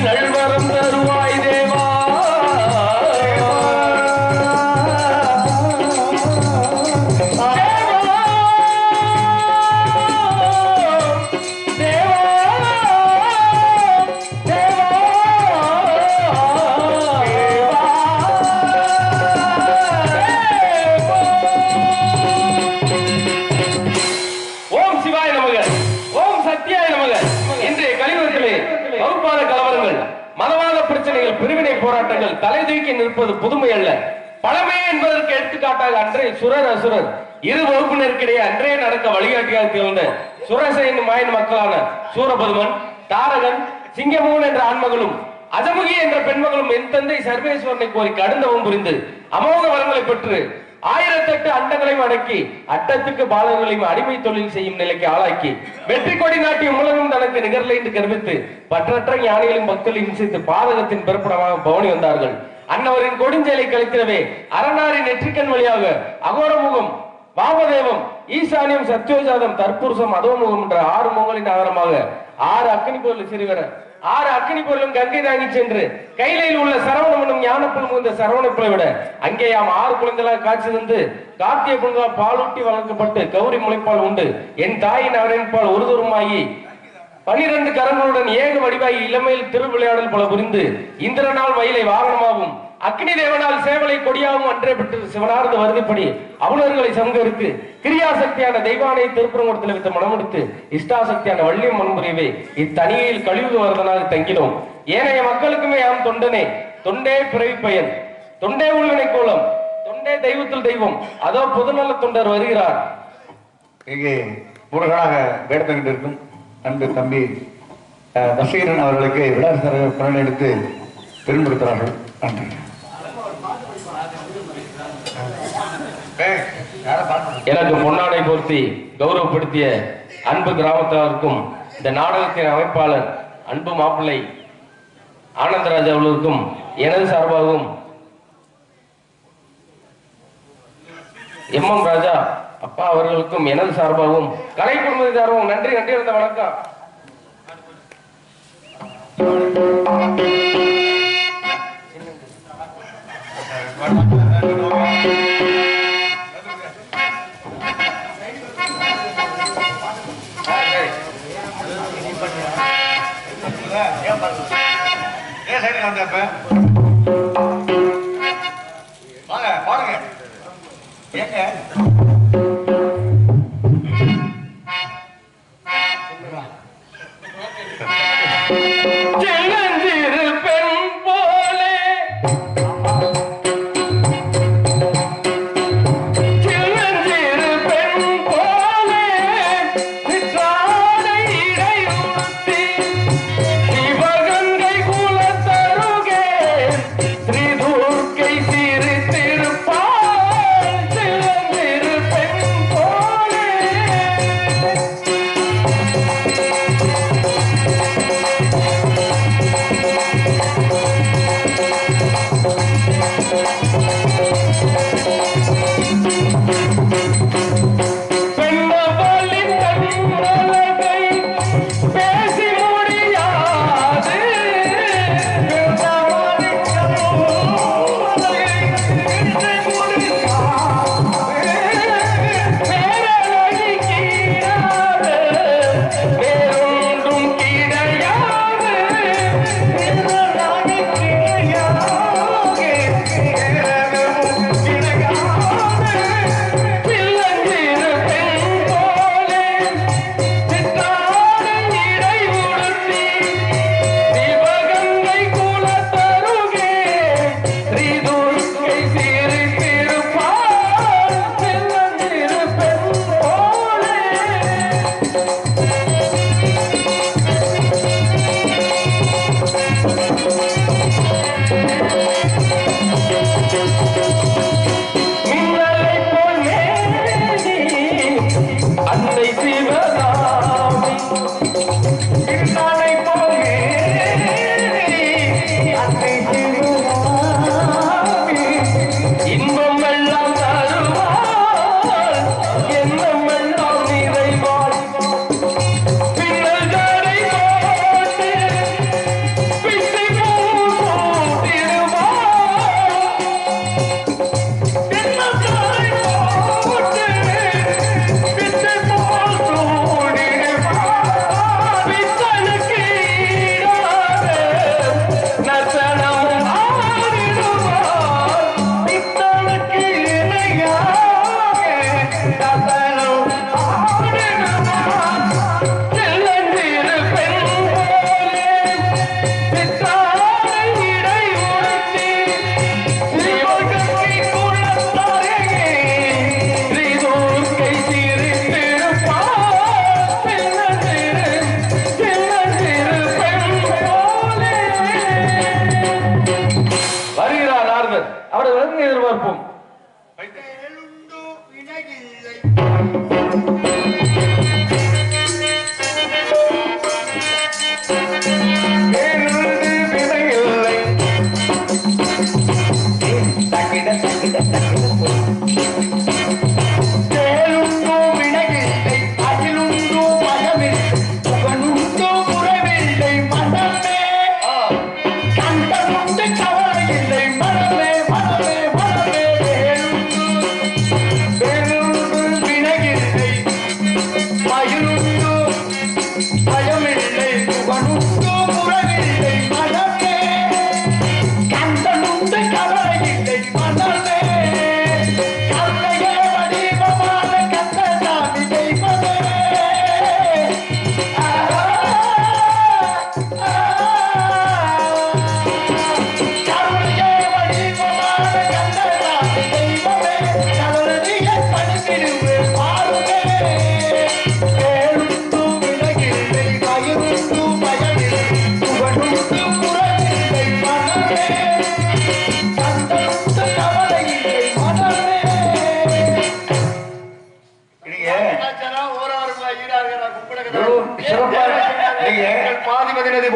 நல்வரம் தருவாய் தேவா. பிரிவினை போராட்டங்கள் தலை தூக்கி நிற்பது புதுமை அல்ல, பழமை என்பதற்கு எடுத்துக்காட்டாக அன்றைய சுரர் அசுரர் இரு வகுப்பினருக்கிடையே அன்றைய நடக்க வழிகாட்டியாக திகழ்ந்த சுரசேன மாயன் மக்களான சூரபதுமன், தாரகன், சிங்கமோகன் என்ற ஆண்மகளும் அஜமுகி என்ற பெண்மகளும் என் தந்தை சர்வேஸ்வரனை கோரி கடுந்தவம் புரிந்து அமோக வரங்களை பெற்று 1008 அண்டங்களையும் அடக்கி அட்டத்துக்கு பாலகங்களையும் அடிமை தொழில் செய்யும் நிலைக்கு ஆளாக்கி வெற்றி கொடி நாட்டிய உலகம் தனக்கு நிகர்லை என்று கருவித்து பற்றற்ற ஞானிகளையும் பக்தர்களையும் இசைத்து பாதகத்தின் பிறப்பிடமாக பவனி வந்தார்கள். அன்னவரின் கொடுஞ்செயலை கழித்திடவே அரணாரின் நெற்றிக்கண் வழியாக அகோரமுகம், வாமதேவம், ஈசானியம், சத்யோஜாதம், தற்புருஷம், அதோமுகம் என்ற 6 முகங்களின் ஆதாரமாக 6 அக்னி பொருள் சிறுவர 6 அக்னி பொருளும் கங்கை தாங்கி சென்று கைலையில் உள்ள சரவணம் என்னும் ஞானப்புலம் இந்த சரவணப்புலை விட அங்கே 6 குழந்தைகளாக காட்சி தந்து கார்த்திய பெண்களால் பாலூட்டி வளர்க்கப்பட்டு கௌரி முளைப்பால் உண்டு என் தாயின் அரண்பால் ஒரு தூரமாகி 12 கரங்களுடன் ஏக வடிவாகி இளமையில் திருவிளையாடல் பல புரிந்து இந்திரனால் மயிலை வாகனமாகும் அக்னி தேவனால் சேவலை கொடியாகவும் அன்றே பெற்று சிவனார்ந்த வருதிப்படி அவுணர்களை சங்கரித்து கிரியாசக்தியான தெய்வானை திருப்பரங்குடத்தில் வைத்து மனமுடித்து இஷ்டாசக்தியான வள்ளியம் மண்புரியவே இத்தனியில் கழிவு வரதனாக தங்கினோம். ஏனைய மக்களுக்குமே யாம் தொண்டனே, தொண்டே பிறவி பயன், தொண்டே உள்வினை கோலம், தொண்டே தெய்வத்தில் தெய்வம். அதோ பொதுநல தொண்டர் வருகிறார். இங்கே முருகனாக வேடத்தங்கிட்டு இருக்கும் அன்பு தம்பி தசீரன் அவர்களுக்கு விழாசர பலன் எடுத்து பெரும்படுத்துகிறார்கள். நன்றி. எனக்கு பொன்னாடை போர்த்தி கௌரவப்படுத்திய அன்பு கிராமத்தாருக்கும் இந்த நாடகத்தின் அமைப்பாளர் அன்பு மாப்பிள்ளை ஆனந்தராஜ் அவர்களுக்கும் எனது சார்பாகவும் எம் ராஜா அப்பா அவர்களுக்கும் எனது சார்பாகவும் கலை குடும்பத்தின் சார்பாகவும் நன்றி நன்றி இருந்த வணக்கம். பாருங்க ஏங்க ஸ்ரீ துர்க்கை சிறு திருப்பால் எதிர்பார்ப்போம்.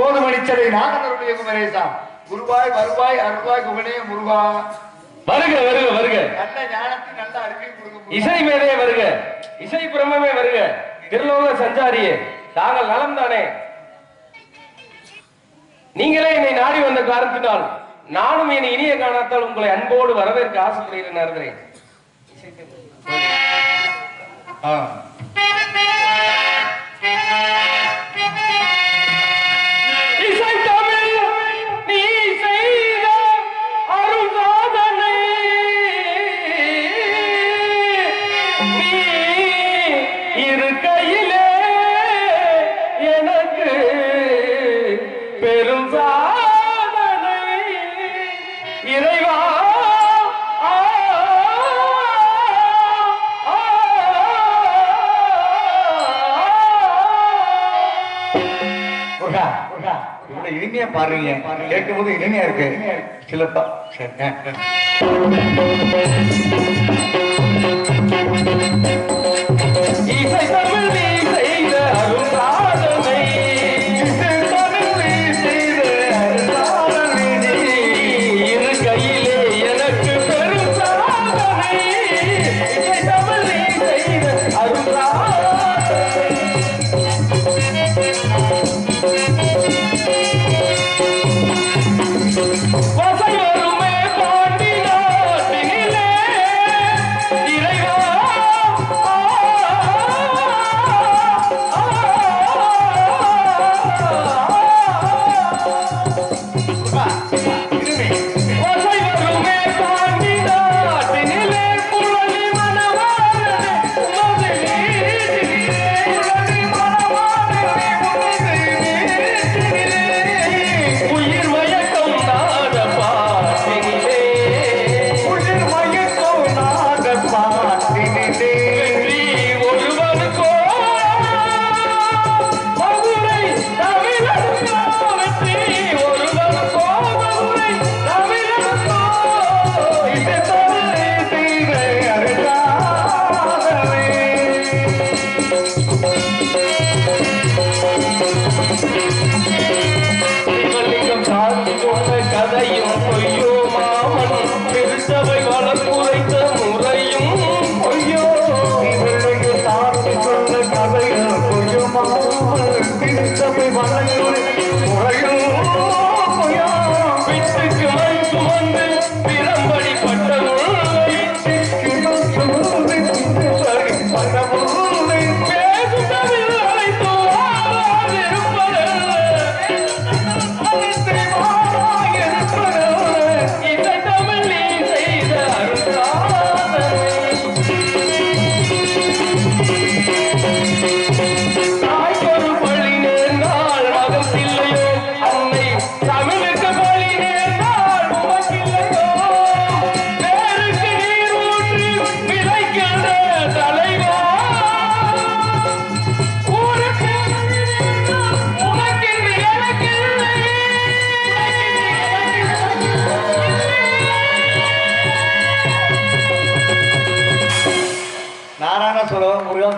போதுமணிச்சதை நாகனருடைய குமரேசா குருவாய் வருவாய் அருள்வாய் குகனே முருகா வருக வருக வருக. நல்ல ஞானத்தின் நல்ல அறிவை கொடுக்க இசை மேலே வருக, இசை பிரமே வருக. திருலோக சஞ்சாரியே, தாங்கள் நலம் தானே? நீங்களே என்னை நாடி வந்த காரணத்தினால் நானும் என் இனிய காரணத்தால் உங்களை அன்போடு வரவேற்க ஆசைப்படுகிறேன். நரதரே, இனிமையா பாருங்க, கேட்கும் போது இனிமையா இருக்கு. சிலப்பா இசை தமிழ் நீ செய்த அருள் சாதனை, இசை தமிழ் நீ செய்த அருள் சாதனை, இரு கையிலே எனக்கு பெரும் சாதனை. இசை தமிழ் நீ செய்த அருள் சாதனை. வசையருமே பாண்டி நாட்டினிலே இறைவா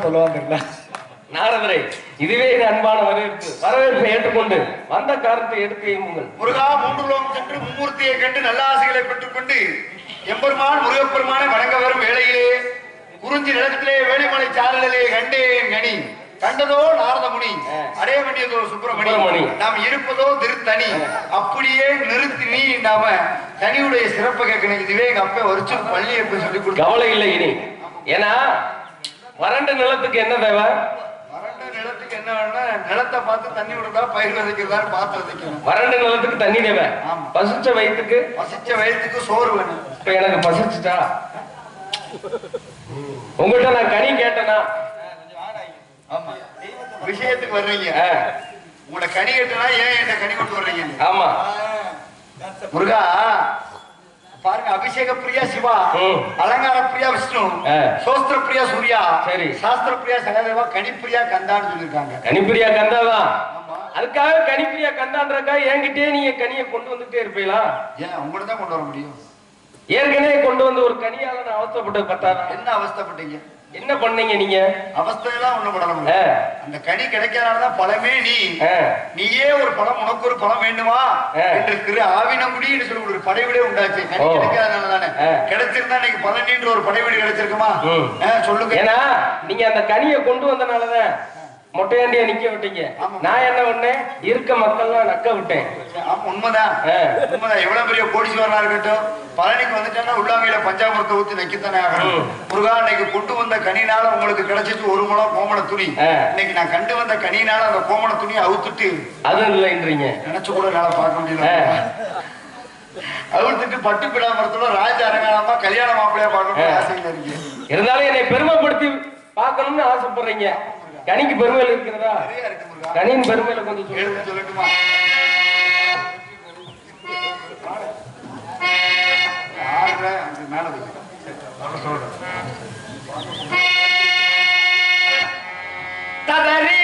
சொல்லுவாங்க தெரியல. நாரதரை இதுவே என் அன்பான வரவேற்பை ஏற்றுக்கொண்டு வந்த காரணத்தை எடுத்து எய்யுங்கள். முருகா மூன்று லோகம் சென்று மும்மூர்த்தியை கண்டு நல்ல ஆசைகளை பெற்றுக் கொண்டு எம்பெருமான் முருகப்பெருமானை வணங்க வரும் வேளையிலே குறிஞ்சி நிலத்திலே வேலிமலை சாரலிலே கண்டேன் கனி கண்டதோ நாரத முனி அடைய வேண்டியதோ சுப்பிரமணி நாம் இருப்பதோ திருத்தணி அப்படியே நிறுத்தி நீ நாம தனியுடைய சிறப்பு கேட்கணும். இதுவே எங்க அப்பா வரிச்சு பள்ளி எப்படி சொல்லி கொடுக்க கவலை இல்லை இனி. ஏன்னா வறண்ட நிலத்துக்கு என்ன தேவை? வறண்ட நிலத்துக்கு என்ன வேணும்னா நிலத்தை பார்த்து தண்ணி விடுறதா பயிர் விதைக்கிறதா பார்த்து விதைக்கணும். வறண்ட நிலத்துக்கு தண்ணி தேவை. பசிச்ச வயிற்றுக்கு சோறு வேணும். இப்ப எனக்கு பசிச்சுட்டா உங்கள்கிட்ட நான் கனி கேட்டேனா விஷயத்துக்கு வர்றீங்க. உங்களை கனி கேட்டனா ஏன் என்ன கனி கொண்டு வர்றீங்க? ஆமா முருகா பாருங்க, அபிஷேக பிரியா சிவா, அலங்கார பிரியா விஷ்ணு, சோஸ்திர பிரியா சூர்யா, சரி சாஸ்திர பிரியா சகதேவா, கனிப்பிரியா கந்தான்னு சொல்லியிருக்காங்க. கனிப்பிரியா கந்தாதான். அதுக்காக கனிப்பிரியா கந்தான்றக்கா என்கிட்டயே நீங்க கனியை கொண்டு வந்துட்டே இருப்பீங்களா? ஏன் உங்களை தான் கொண்டு வர முடியும்? ஏற்கனவே கொண்டு வந்து ஒரு கனியால நான் அவஸ்தைப்பட்டது பத்தாதா? என்ன அவஸ்தைப்பட்டீங்க? என்ன பண்ணீங்க நீங்க? அவஸ்தையெல்லாம் ஒண்ணு பண்ணணும். அந்த கனி கிடைக்காதனாலதான் பழமே நீயே ஒரு பழம் உனக்கு ஒரு பழம் வேண்டுமா என்று திரு ஆவினங்குடின்னு சொல்லி ஒரு படைவிடே உண்டாச்சு. கனி கிடைக்காதனாலதானே. கிடைச்சிருந்தா இன்னைக்கு 12 ஒரு படைவீடு கிடைச்சிருக்குமா? சொல்லுங்க. ஏன்னா நீங்க அந்த கனியை கொண்டு வந்தனாலதான் மொட்டையாண்டியா நிக்க விட்டீங்க. நான் என்ன பண்ணேன்? இருக்க மக்கள்லாம் நக்க விட்டேன். உண்மைதான். எவ்வளவு பெரிய கோடீஸ்வரனா இருக்கட்டும், பழனிக்கு வந்துட்டா உள்ளாங்கையில பஞ்சாமிரத்தை ஊத்தி நக்கித்தானே ஆகணும். முருகா இன்னைக்கு கொண்டு வந்த கனினால உங்களுக்கு கிடைச்சிட்டு ஒரு முழம் கோமண துணி. இன்னைக்கு நான் கண்டு வந்த கனினால அந்த கோமண துணியை அவுத்துட்டு அது இல்லைன்றீங்க. நினைச்சு கூட என்னால பார்க்க முடியல. அவுத்துட்டு பட்டு பிடாமரத்துல ராஜ அரங்கானமா கல்யாண மாப்பிள்ளையா பார்க்கணும் ஆசையில இருக்கு. இருந்தாலும் என்னை பெருமைப்படுத்தி பார்க்கணும்னு ஆசைப்படுறீங்க. கனிக்கு பெருமையில இருக்கிறதா? கனியின் பெருமையில கொஞ்சம் சொல்லட்டுமா? மேல ததறி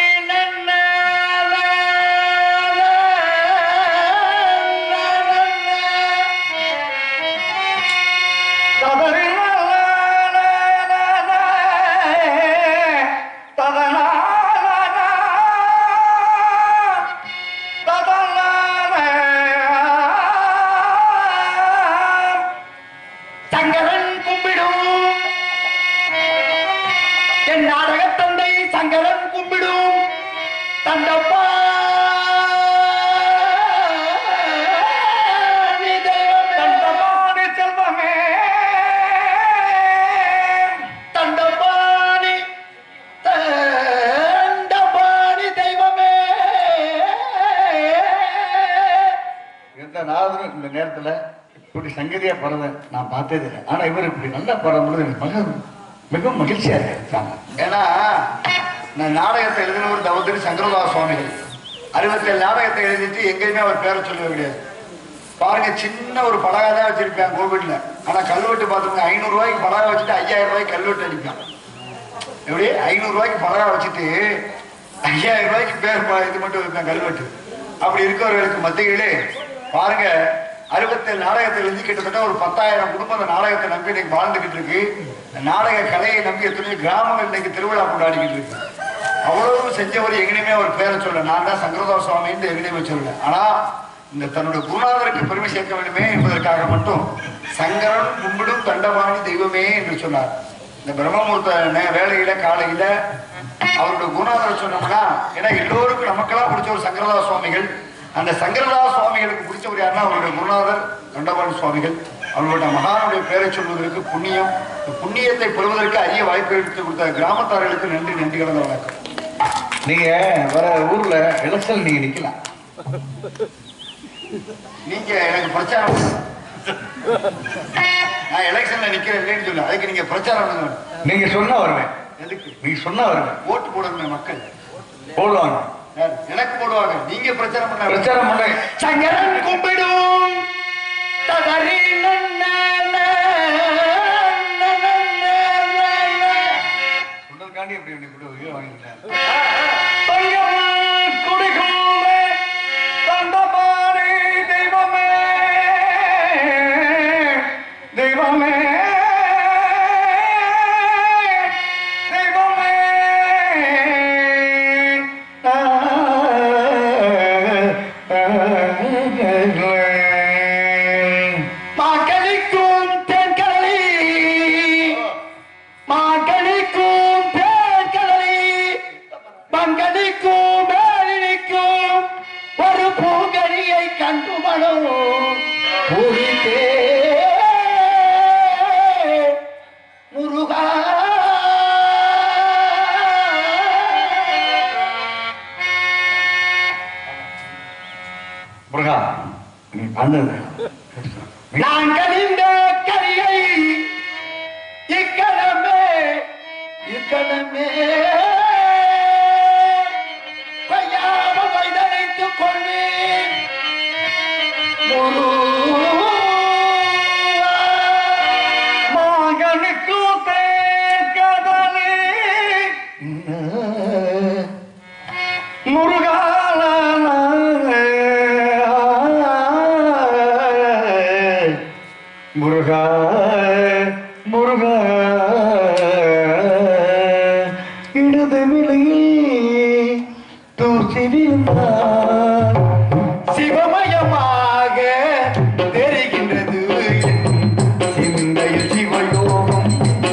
நேரத்துல இப்படி சங்கதியா பாடுறத நான் பார்த்ததே இல்லை. ஆனா இவர் இப்படி நல்லா பாடும்போது எனக்கு மிகவும் மகிழ்ச்சியா இருக்காங்க. ஏன்னா நான் நாடகத்தை எழுதினவர் தவத்திரி சங்கரதாஸ் சுவாமிகள் 67 நாடகத்தை எழுதிட்டு எங்கேயுமே அவர் பேரை சொல்ல கிடையாது. பாருங்க, சின்ன ஒரு பலகா தான் வச்சிருப்பேன் கோவிட்ல. ஆனா கல்வெட்டு பார்த்துங்க 500 ரூபாய்க்கு பலகா வச்சுட்டு 5000 ரூபாய்க்கு கல்வெட்டு அடிப்பான். எப்படி 500 ரூபாய்க்கு பலகா வச்சுட்டு 5000 ரூபாய்க்கு பேர் இது மட்டும் வைப்பேன் கல்வெட்டு. அப்படி இருக்கவர்களுக்கு மத்தியிலே பாருங்க 67 நாடகத்தை எழுதி கிட்டத்தட்ட ஒரு 10,000 குடும்பம் அந்த நாடகத்தை நம்பி இன்னைக்கு வாழ்ந்துகிட்டு இருக்கு. நாடக கலையை நம்பி எத்தனையோ கிராமங்கள் இன்னைக்கு திருவிழா கொண்டாடிக்கிட்டு இருக்கு. அவ்வளவு செஞ்சவர் எங்கனையுமே அவர் பேரை சொல்ல, நான் தான் சங்கரதாஸ் சுவாமின்னு எங்கனையுமே சொல்லல. ஆனா இந்த தன்னுடைய குருநாதருக்கு பெருமை சேர்க்க வேண்டுமே என்பதற்காக மட்டும் சங்கரன் கும்பிடும் தண்டபாணி தெய்வமே என்று சொன்னார். இந்த பிரம்மமுகூர்த்த வேலையில காலையில அவருடைய குருநாதரை சொன்னோம்னா, ஏன்னா எல்லோருக்கும் நமக்கெல்லாம் பிடிச்ச ஒரு சங்கரதாஸ் சுவாமிகள். அந்த சங்கரதாஸ் சுவாமிகளுக்கு பிடிச்சவர் யாருன்னா அவருடைய குருநாதர் தண்டபாணி சுவாமிகள். அவர்களுடைய மகானுடைய பெயரை சொல்வதற்கு புண்ணியம், புண்ணியத்தை பெறுவதற்கு அரிய வாய்ப்பை எடுத்து கொடுத்த கிராமத்தார்களுக்கு நன்றி நன்றி கலந்த வணக்கம். நீங்க வர ஊர்ல எலெக்ஷன் நீங்க நிக்கலாம். நீங்க எனக்கு பிரச்சாரம், நான் எலெக்ஷன்ல நிக்கிறேன் சொல்ல, அதுக்கு நீங்க பிரச்சாரம் நீங்க சொன்னா வருவேன். எதுக்கு நீங்க சொன்னா வருவேன்? ஓட்டு போடணும், மக்கள் போடுவாங்க, எனக்கு போடுவாங்க. நீங்க பிரச்சாரம் பண்ண பிரச்சாரம் பண்ண சங்கரன் கும்பிடும் ததறி சொல்றதுக்காண்டி எப்படி வாங்கிட்டேன். தெய்வமே தெய்வமே தெய்வமே மாக்களிக்கும் தேன்கடலி மாக்களிக்கும் தேன்கடலி மங்களிக்கும் மேலிக்கும் ஒரு பூங்கனியை கண்டு மனம் பூரித்தே முருகா முருகா நீ பண்ணது நான் கனிந்த கரியை இக்கணமே இக்கணமே பையாம வைதனைத்துக் கொள்வேன் மகனுக்கு கதலே முருகால முருகா முருகா இடது விலையில் தூசி விழுந்தார் சிவமயமாக தெரிகின்றது சிந்தையில் சிவயோகம்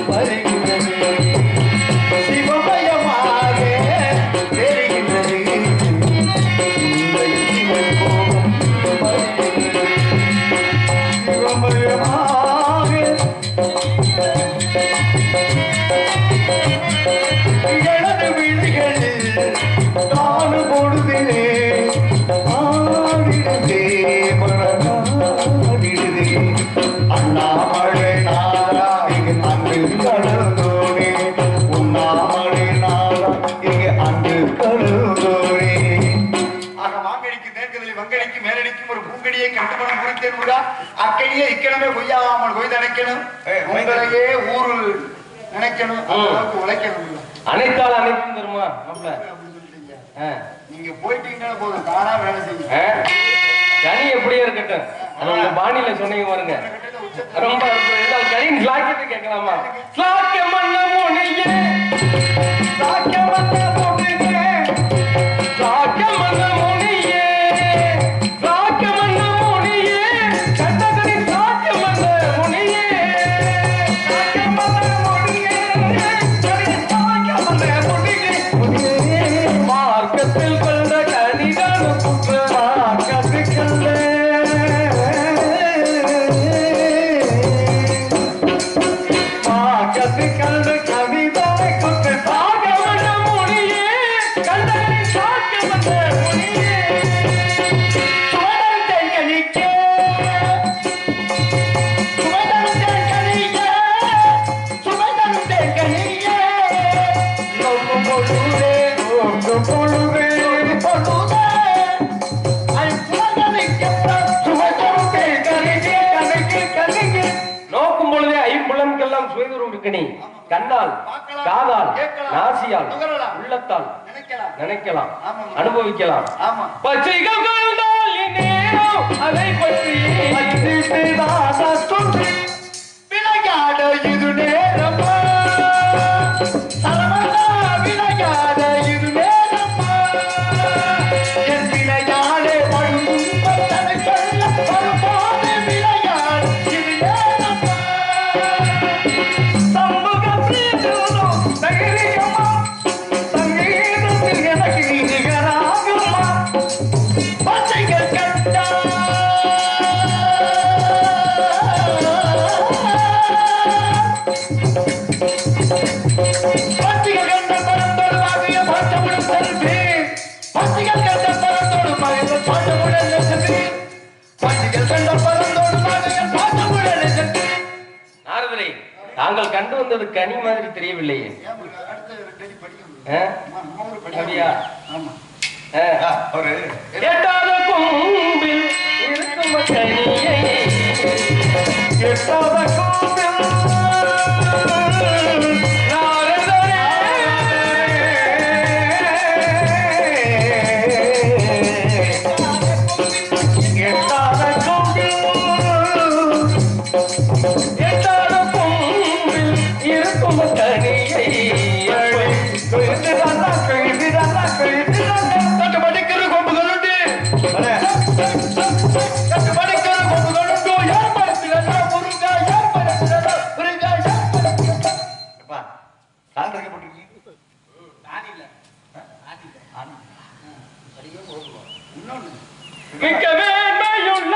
வருகின்றது சிவமயமாக தெரிகின்றது சிந்தையில் சிவயோகம் வருகின்றது சிவமயமாக எனது விழிகளில் தானு பொழுதிலே ஆடிடுதே மனதாடிடுதே அண்ணாமலை நாதா இங்கு அன்று கடந்தோனே உண்ணாமலை நாதா இங்கு அன்று கடந்தோனே ஆக மாங்கடிக்கு நேர்கதலி வங்கடிக்கு மேலடிக்கும் ஒரு பூங்கடியை கட்டுமணம் குறித்தேன் முருகா அக்கடியே இக்கணமே கொய்யாமல் கொய்து நினைக்கணும் உங்களையே ஊரு நினைக்கணும் அளவுக்கு உழைக்கணும் அனைத்தால் அனைத்தும் தருமா மாப்பிள்ள நீங்க போயிட்டீங்கன்னா போதும் தானா வேலை செய்யும் கனி எப்படியே இருக்கட்டும் அது உங்க பாணியில சொன்னீங்க பாருங்க ரொம்ப கனியின் ஸ்லாக்கியத்தை கேட்கலாமா ஸ்லாக்கிய மன்ன மொழியே ஸ்லாக்கிய மன்ன மொழியே ஸ்லாக்கிய மன்ன மொழியே ஸ்லாக்கிய மன்ன மொழியே கண்டகனி ஸ்லாக்கிய மன்ன மொழியே ஸ்லாக்கிய மன்ன மொழியே ஸ்லாக்கிய மன்ன மொழியே மார்க்கத்தில் கண்ட கனிதான குற்ற மார்க்கத்தில் கண்ட மார்க்கத்தில் கண்ட கனிதான குற்ற சாகவன மொழியே கண்டகனி சாக்கியவன மொழியே சுவதம் தென்கனிக்கே சுவதம் தென்கனிக்கே சுவதம் தென்கனிக்கே நோக்கும் பொழுதே நோக்கும் பொழுதே பொழுதே நோக்கும் பொழுதே ஐம்புலன்கெல்லாம் சுயதுருக்கணி கண்ணால் காதால் நாசியால் உள்ளத்தால் நினைக்கலாம் அனுபவிக்கலாம் பச்சைகள் கண்டால் இந்நேரம் அதை பற்றி விளையாட இது நேரமா சரவணா விளையாட இது நேரமா என் விளையாடே பழுதும் பத்தனை சொல்ல வரும்போது விளையாட இது நேரமா சமூகம் பேசுவதும் தைரியமா சங்கீதத்தில் எனக்கு நிகராகுமா பச்சைகள் கண்டா பச்சைகள் கண்ட பரந்தோடு வாங்கிய பாட்டமுடன் செல்வி பச்சைகள் கண்ட பரந்தோடு மகன் பாட்டமுடன் செல்வி பச்சைகள் கண்ட பரந்தோடு மகன் பாட்டமுடன் செல்வி நாரதரே தாங்கள் கண்டு வந்தது கனி மாதிரி தெரியவில்லையே அப்படியா எட்டாத கொம்பில் இருக்கும் கனியை எட்டாத கொம்பில் நாரதரே எட்டாத கொம்பில் எட்டாத கொம்பில் இருக்கும் கனியை கொம்புகளுண்டு மிக்க மேன்மையுள்ள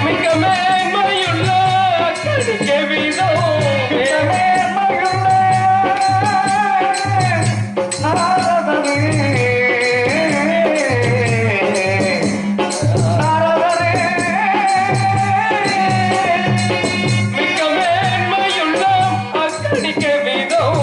மிக்க மேன்மையுள்ள கடிக்க வீதம்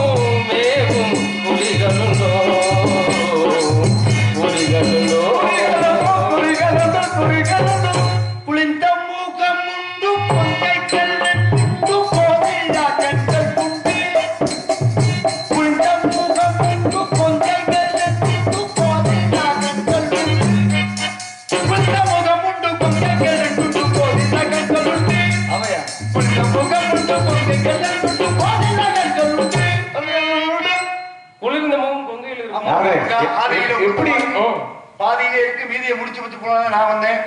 பாதியிலே இருக்கு மீதியை முடிச்சு வச்சு போன நான் வந்தேன்.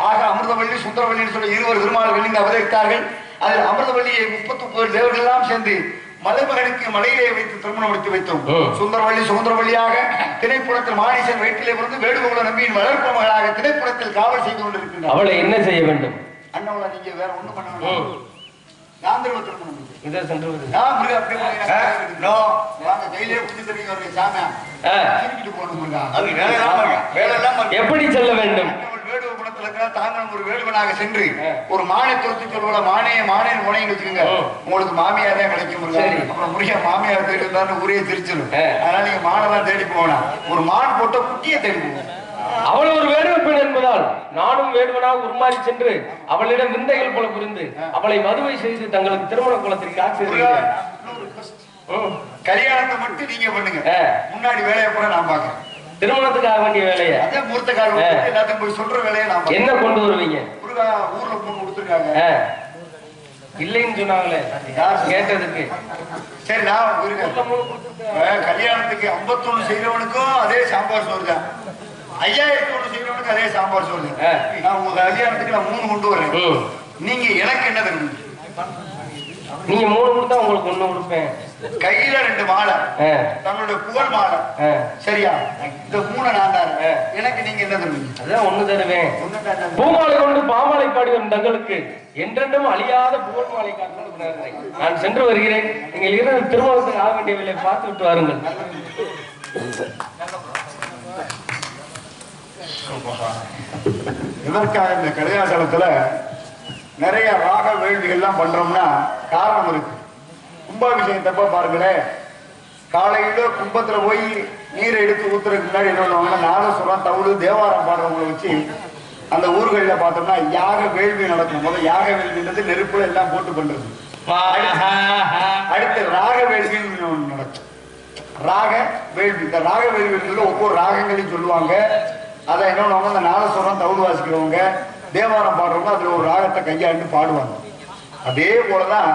ஆக அமிர்தவள்ளி சுந்தரவள்ளின்னு சொல்லி இருவர் திருமால்கள் இங்கு அவதரித்தார்கள். அதில் அமிர்தவள்ளியை 39 தேவர்கள் எல்லாம் சேர்ந்து மலைமகனுக்கு மலையிலே வைத்து திருமணம் முடித்து வைத்தோம். சுந்தரவள்ளி சுந்தரவள்ளியாக திணைப்புறத்தில் மாணிசன் வயிற்றிலே பிறந்து வேடுகோல நம்பியின் வளர்ப்பு மகளாக திணைப்புறத்தில் காவல் செய்து கொண்டிருக்கின்றார். அவளை என்ன செய்ய வேண்டும்? அண்ணவளை நீங்க வேற ஒண்ணும் பண்ண வேண்டாம். காந்தர்வ திருமணம் இதை சென்று எப்படி செல்ல வேண்டும்? வேடுவனாக சென்று ஒரு மானை துரத்தி சொல்ல மானே முனைன்னு வச்சுக்கோங்க, உங்களுக்கு மாமியார் தான் கிடைக்கும். அப்புறம் முடிய மாமியார் தேடி இருந்தாலும் ஊரே திருச்சிடும். அதனால நீங்க மானதான் தேடி போனா ஒரு மான் போட்ட குட்டியை தேடி போவோம். அவள் ஒரு வேடுவ பெண் என்பதால் நானும் வேடுவனாக உருமாறி சென்று அவளிடம் விந்தைகள் போல புரிந்து அவளை மதுவை செய்து தங்களுக்கு திருமண குலத்திற்கு ஆட்சி கல்யாணத்தை மட்டும் நீங்க பண்ணுங்க, முன்னாடி வேலையை கூட நான் பாக்குறேன். திருமணத்துக்காக வேண்டிய வேலையை அதே மூர்த்தக்கார எல்லாத்தையும் போய் சொல்ற வேலையை நான் என்ன கொண்டு வருவீங்க? ஊர்ல பொண்ணு கொடுத்துருக்காங்க இல்லைன்னு சொன்னாங்களே கேட்டதுக்கு. சரி நான் கல்யாணத்துக்கு 51 செய்யறவனுக்கும் அதே சாம்பார் சோறு தான், 5000 செய்யறவனுக்கு அதே சாம்பார் சோறு. நான் உங்க கல்யாணத்துக்கு நான் 3 கொண்டு வரேன். நீங்க எனக்கு என்ன தருவீங்க? நீங்க 3 கொடுத்தா உங்களுக்கு 1 கொடுப்பேன். கையில 2 மாலை, தன்னுடைய புகழ் மாலை. சரியா? இந்த 3 நான் தரேன். எனக்கு நீங்க என்ன தருவீங்க? அதான் 1 தருவேன். பூமாலை கொண்டு பாமாலை பாடி வரும் தங்களுக்கு என்றென்றும் அழியாத புகழ் மாலை காட்டுகிறேன். நான் சென்று வருகிறேன். நீங்கள் இருந்து திருமணத்துக்கு ஆக வேண்டிய வேலையை பார்த்து விட்டு வாருங்கள். இதற்காக இந்த கல்யாணத்துல நிறைய ராக வேள்விகள்லாம் பண்றோம்னா காரணம் இருக்கு. கும்பாபிஷேகத்தப்ப பாருங்களேன், காலையில கும்பத்துல போய் நீரை எடுத்து ஊத்துறதுக்கு முன்னாடி என்ன பண்ணுவாங்கன்னா நாதசுரம் தவுடு தேவாரம் பாடுறவங்களை வச்சு அந்த ஊர்களில் பார்த்தோம்னா யாக வேள்வி நடக்கும். முதல் யாக வேள்வின்றது நெருப்புல எல்லாம் போட்டு பண்றது. அடுத்து ராக வேள்வின்னு ஒன்று நடக்கும். ராக வேள்வி, இந்த ராக வேள்விகள் ஒவ்வொரு ராகங்களையும் சொல்லுவாங்க. அதை என்ன அந்த நாதசுரம் தவுடு வாசிக்கிறவங்க தேவாரம் பாடுறவங்க அதுல ஒரு ராகத்தை கையாண்டு பாடுவாங்க. அதே போலதான்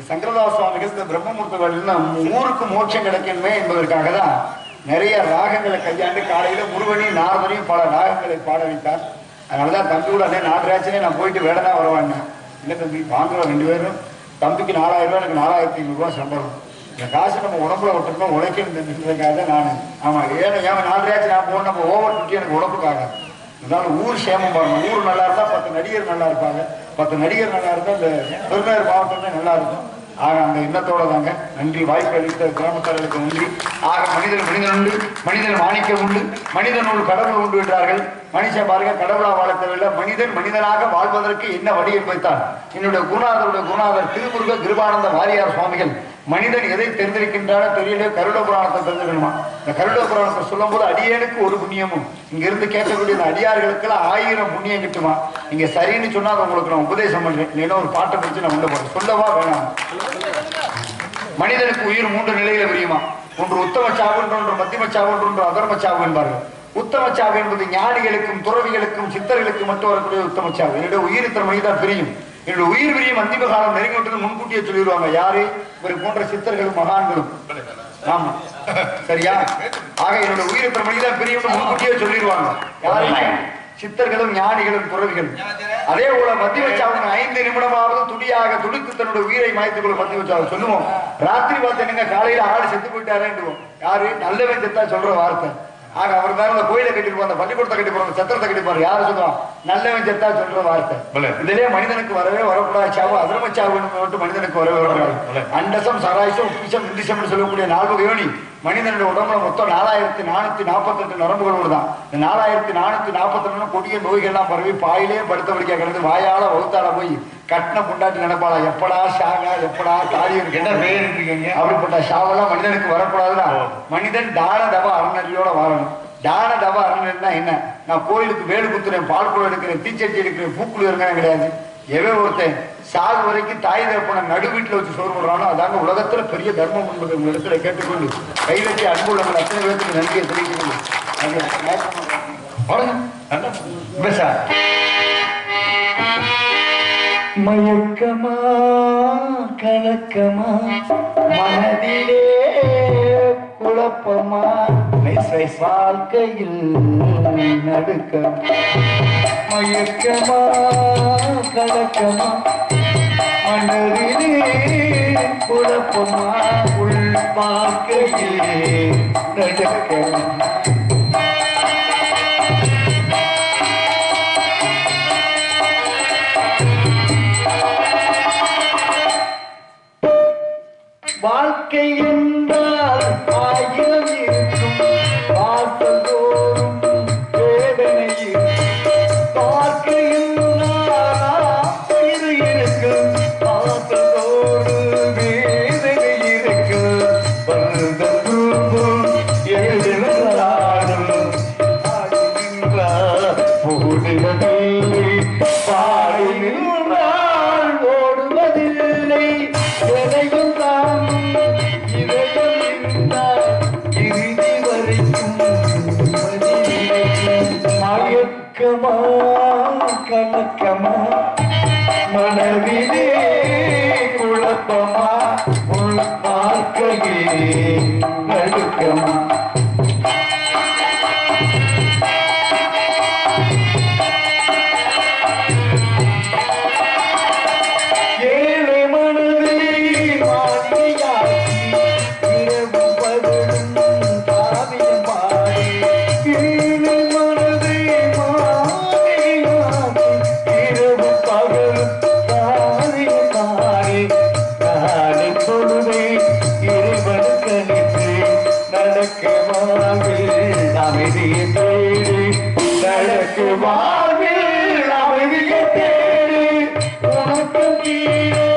சங்கரதாஸ் சுவாமிகள் இந்த பிரம்மமூர்த்த வேளையில் ஊருக்கு மோட்சம் கிடைக்கணுமே என்பதற்காக தான் நிறைய ராகங்களை கையாண்டு காலையில முருகனி நாரதனையும் பல ராகங்களை பாட வைத்தார். அதனாலதான் தம்பி கூட அதே 4,000 நான் போயிட்டு வேலை தான் வருவாங்க. இல்லை தம்பி வாங்குறோம் 2 பேரும், தம்பிக்கு 4,000 ரூபாய், எனக்கு 4,500 சம்பளம். இந்த காசு நம்ம உடம்புல விட்டுருந்தோம் உழைக்கணுன்றதுக்காக தான் நான் ஆமா ஏன்னா 4,000 நான் போகணும், நம்ம ஓவர் டியூட்டி எனக்கு உடம்புக்காக. இருந்தாலும் ஊர் சேமம் பாருங்க. ஊர் நல்லா இருந்தா 10 நடிகர் நல்லா இருப்பாங்க, 10 நடிகர் நல்லா இருந்தா இந்த பெருமையார் மாவட்டம் தான் நல்லா இருக்கும். ஆக அந்த எண்ணத்தோட தாங்க. நன்றி, வாய்ப்பு அளித்த கிராமத்தார்களுக்கு நன்றி. ஆக மனிதன் உண்டு, மனிதன் மாணிக்கம் உண்டு, மனிதன் ஒரு கடவுள் உண்டு என்றார்கள். மனுஷன் பாருங்க கடவுளா வாழ தேவையில்லை, மனிதனாக வாழ்வதற்கு என்ன வழி என்பதுதான் என்னுடைய குருநாதர் திருமுருக கிருபானந்த வாரியார் சுவாமிகள் மனிதன் எதை தெரிந்திருக்கின்றானோ தெரியல கருட புராணத்தை தெரிஞ்சுக்கணுமா. இந்த கருட புராணத்தை சொல்லும் போது அடியேனுக்கு ஒரு புண்ணியமும் இங்க இருந்து கேட்கக்கூடிய இந்த அடியார்களுக்கெல்லாம் 1000 புண்ணியம் கிட்டுமா. நீங்க சரின்னு சொன்னா அதை உங்களுக்கு நான் உபதேசம் பண்றேன். இல்லைன்னா ஒரு பாட்டை பிடிச்சு நான் உள்ள போறேன். சொல்லவா வேணாம்? மனிதனுக்கு உயிர் 3 நிலையில விரியுமா. ஒன்று உத்தம சாவு, ஒன்று மத்தியம சாவு, ஒன்று அதர்ம சாவு என்பார்கள். உத்தம சாவு என்பது ஞானிகளுக்கும் துறவிகளுக்கும் சித்தர்களுக்கும் மட்டும் வரக்கூடிய உத்தம சாவு. என்னுடைய உயிர் இத்தனை மணிதான் பிரியும், என்னுடைய உயிர் பிரியும் அந்திம காலம் நெருங்கி விட்டு முன்கூட்டியே சொல்லிடுவாங்க. யாரு? இவரை போன்ற சித்தர்களும் மகான்களும் ஆமா சரியா? ஆக என்னோட உயிரை பிரமணிதான் பிரியும் முன்கூட்டியே சொல்லிடுவாங்க யாருமே சித்தர்களும் ஞானிகளும் துறவிகளும். அதே போல மத்தி வச்சாவும் 5 நிமிடமாவது துடியாக துடித்து தன்னுடைய உயிரை மாய்த்துக் கொள்ள மத்தி வச்சாவும் சொல்லுவோம். ராத்திரி பார்த்து என்னங்க காலையில ஆடு செத்து போயிட்டாரேன்டுவோம். யாரு நல்லவன் செத்தா சொல்ற வார்த்தை. ஆக அவர் தான் அந்த கோயிலை கட்டிருப்போம், அந்த பள்ளிக்கூடத்தை கட்டிப்பாரு, சத்திரத்தை கட்டிப்பாரு. யாரு சொல்லுவான்? நல்லவன் செத்தா சொல்ற வார்த்தை. இதுலயே மனிதனுக்கு வரவே வரக்கூடாது சாவு, அதர்மச்சாவு மட்டும் மனிதனுக்கு வரவே வரக்கூடாது. அண்டசம் சராய்சம் உப்பிசம் இந்திசம் சொல்லக்கூடிய 4 யோனி மனிதனுடைய உடம்புல மொத்தம் 4448 நரம்புகளோடு தான். இந்த 4442 கொடிய நோய்கள்லாம் பரவி பாயிலே படுத்தபடிக்க கிடந்து வாயால வகுத்தால போய் கட்டின புண்டாட்டி நினைப்பாளா எப்படா ஷாகா எப்படா தாலி இருக்கீங்க. அப்படிப்பட்ட ஷாவெல்லாம் மனிதனுக்கு வரக்கூடாதுன்னா மனிதன் தான தப அறநெறியோட வாழணும். தான தப அறநெறினா என்ன? நான் கோயிலுக்கு வேலு குத்துறேன், பால் குளம் எடுக்கிறேன், தீச்சட்டி எடுக்கிறேன், பூக்குழு இருக்கிறேன் கிடையாது. எவன் ஒருத்தன் சாகு வரைக்கும் தாய் தகப்பனை நடு வீட்டுல வச்சு சோறு போடுறானோ அதாங்க உலகத்துல பெரிய தர்மம் என்பதை உங்க இடத்துல கேட்டுக்கொண்டு கை வச்சு அன்புள்ளவங்க அத்தனை பேருக்கு நன்றியை தெரிவித்துக்கொண்டு மயக்கமா கலக்கமா மனதிலே குழப்பமா வாழ்க்கையில் நடுக்கம். மயக்கமா கலக்கமா மனதிலே குழப்பமா உள் வாழ்க்கையிலே நடுக்கம். வாழ்க்கை என்றால் ஆயிரம் இருக்கும், வாசலோறும் வேதனை இருக்கும். வாழ்க்கை என்றால் இருக்கும், வாசலோடு வேதனை இருக்கும். வருதும் எழுதலாடும் ஆடி நின்றால் ஓடுவதில்லை, பாடி நின்றால் ஓடுவதில்லை. எதையும் மயக்கமா கலக்கமா மனதிலே குழப்பமா உள் வாழ்க்கையே நடுக்கமா. ஏழை மனதை மாளிகையாக்கி இரவு பகலும் காவியம் பாடி, ஏழை மனதை மாளிகையாக்கி இரவு பகலும் காவியம் பாடி, நாளை பொழுதை இறைவனுக்கு அளித்து நடக்கு வாழ்வில் அமைதியை தேடி, நடக்கு வாழ்வில் அமைதியை தேடி. உனக்கு கீழே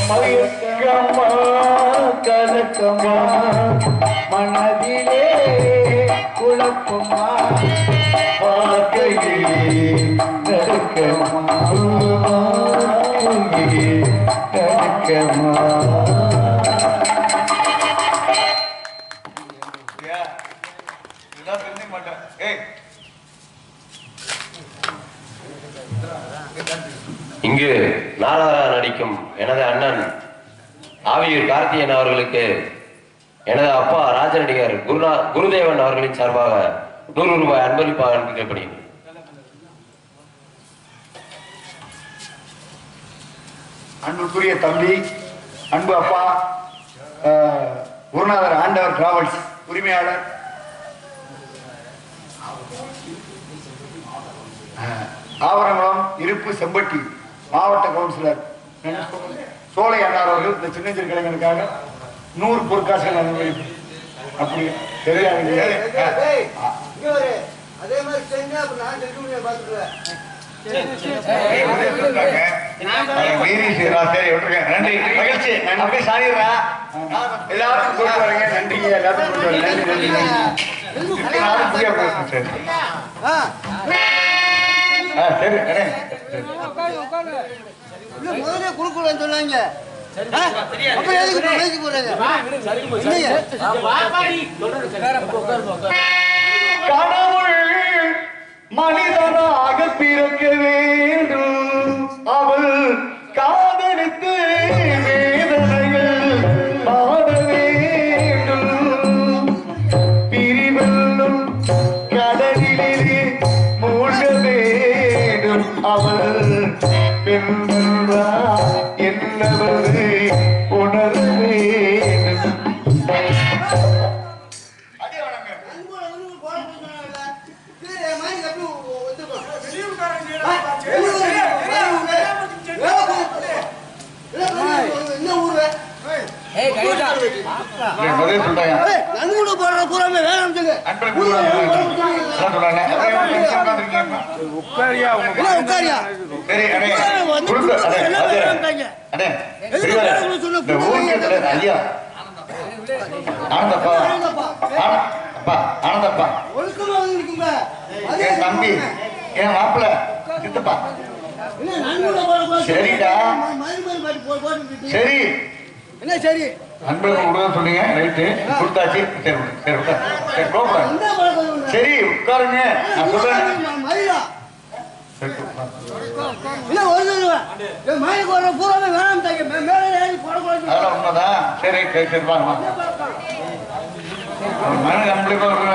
மயக்கமா கலக்கமா மனதிலே குழப்பமா வாழ்க்கையிலே நடுக்கமா நடுக்கமா. இங்கு நாரதரா நடிக்கும் எனது அண்ணன் ஆவியூர் கார்த்தியன் அவர்களுக்கு எனது அப்பா ராஜநடிகர் குருதேவன் அவர்களின் சார்பாக 100 ரூபாய் அன்பளிப்பாக அனுப்பிக்கப்படுகிறது. அன்புக்குரிய தம்பி, அன்பு அப்பா, குருநாதர் ஆண்டவர் டிராவல்ஸ் உரிமையாளர் ஆவரங்குளம் இருப்பு செம்பட்டி மாவட்ட கவுன்சிலர் சோலை அண்ணார் அவர்கள் இந்த சின்னஞ்சிறு கலைஞனுக்காக 100 பொற்காசுகள் அனுமதிப்பு. அப்படி தெரியாது. அதே மாதிரி செஞ்சா நான் பார்த்துக்கிறேன். நன்றி, மகிழ்ச்சி. அப்படியே சாதிடுறா எல்லாரும் போட்டு வரீங்க. நன்றி, எல்லாரும் போட்டு வரீங்க. முதல்ல குடுக்கலன்னு சொன்னாங்க. கடவுள் மனிதனாக பிறக்க வேண்டும், அவள் காதலித்து வேதனைகள் பாட வேண்டும் பிரிவெல்லும் கடலிலே மூழ்க வேண்டும் அவள் பெண்களா என்னவரு உணர வேண்டும் தம்பி என் மாப்பிள்ள சித்தப்பா சரிடா சரி என்ன சரி அன்பழகன் கொடுக்க சொன்னீங்க ரைட்டு கொடுத்தாச்சு சரி சரி சரி சரி உட்காருங்க நான் சொல்றேன் அதெல்லாம் உண்மைதான் சரி சரி சரி வாங்க மனு நம்மளுக்கு